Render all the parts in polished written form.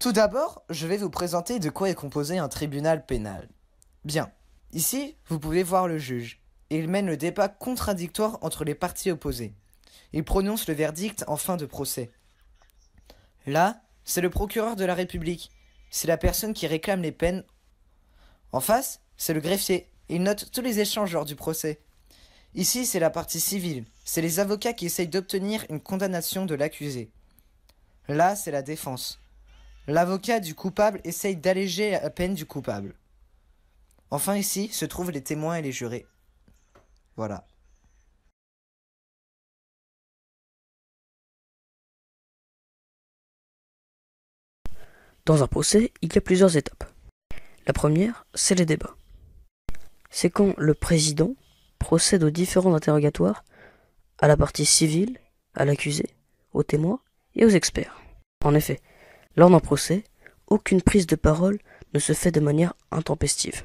Tout d'abord, je vais vous présenter de quoi est composé un tribunal pénal. Bien, ici, vous pouvez voir le juge. Il mène le débat contradictoire entre les parties opposées. Il prononce le verdict en fin de procès. Là, c'est le procureur de la République. C'est la personne qui réclame les peines. En face, c'est le greffier. Il note tous les échanges lors du procès. Ici, c'est la partie civile. C'est les avocats qui essayent d'obtenir une condamnation de l'accusé. Là, c'est la défense. L'avocat du coupable essaye d'alléger la peine du coupable. Enfin, ici se trouvent les témoins et les jurés. Voilà. Dans un procès, il y a plusieurs étapes. La première, c'est les débats. C'est quand le président procède aux différents interrogatoires à la partie civile, à l'accusé, aux témoins et aux experts. En effet, lors d'un procès, aucune prise de parole ne se fait de manière intempestive.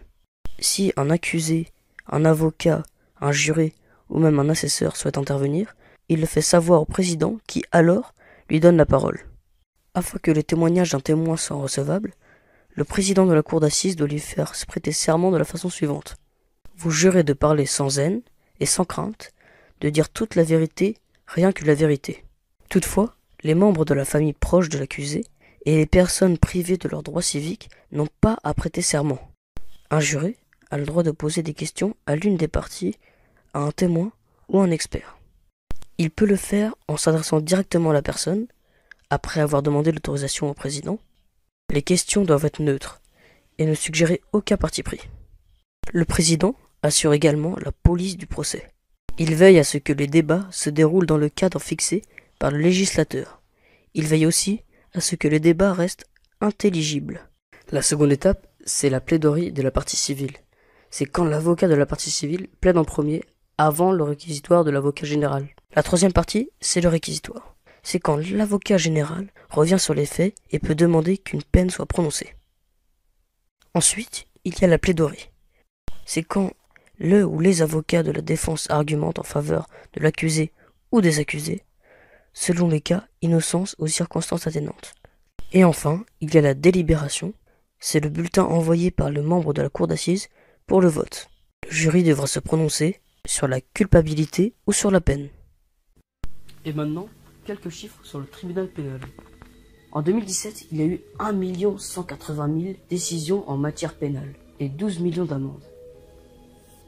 Si un accusé, un avocat, un juré ou même un assesseur souhaite intervenir, il le fait savoir au président qui alors lui donne la parole. Afin que les témoignages d'un témoin soient recevables, le président de la cour d'assises doit lui faire se prêter serment de la façon suivante. Vous jurez de parler sans haine et sans crainte, de dire toute la vérité, rien que la vérité. Toutefois, les membres de la famille proche de l'accusé et les personnes privées de leurs droits civiques n'ont pas à prêter serment. Un juré a le droit de poser des questions à l'une des parties, à un témoin ou à un expert. Il peut le faire en s'adressant directement à la personne, après avoir demandé l'autorisation au président. Les questions doivent être neutres et ne suggérer aucun parti pris. Le président assure également la police du procès. Il veille à ce que les débats se déroulent dans le cadre fixé par le législateur. Il veille aussi à ce que les débats restent intelligibles. La seconde étape, c'est la plaidoirie de la partie civile. C'est quand l'avocat de la partie civile plaide en premier avant le réquisitoire de l'avocat général. La troisième partie, c'est le réquisitoire. C'est quand l'avocat général revient sur les faits et peut demander qu'une peine soit prononcée. Ensuite, il y a la plaidoirie. C'est quand le ou les avocats de la défense argumentent en faveur de l'accusé ou des accusés, selon les cas, innocence aux circonstances atténuantes. Et enfin, il y a la délibération. C'est le bulletin envoyé par le membre de la cour d'assises pour le vote. Le jury devra se prononcer sur la culpabilité ou sur la peine. Et maintenant, quelques chiffres sur le tribunal pénal. En 2017, il y a eu 1 180 000 décisions en matière pénale et 12 millions d'amendes.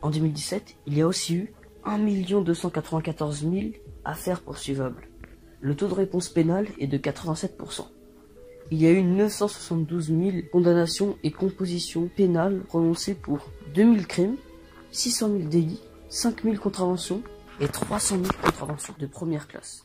En 2017, il y a aussi eu 1 294 000 affaires poursuivables. Le taux de réponse pénale est de 87%. Il y a eu 972 000 condamnations et compositions pénales prononcées pour 2000 crimes, 600 000 délits, 5 000 contraventions et 300 000 contraventions de première classe.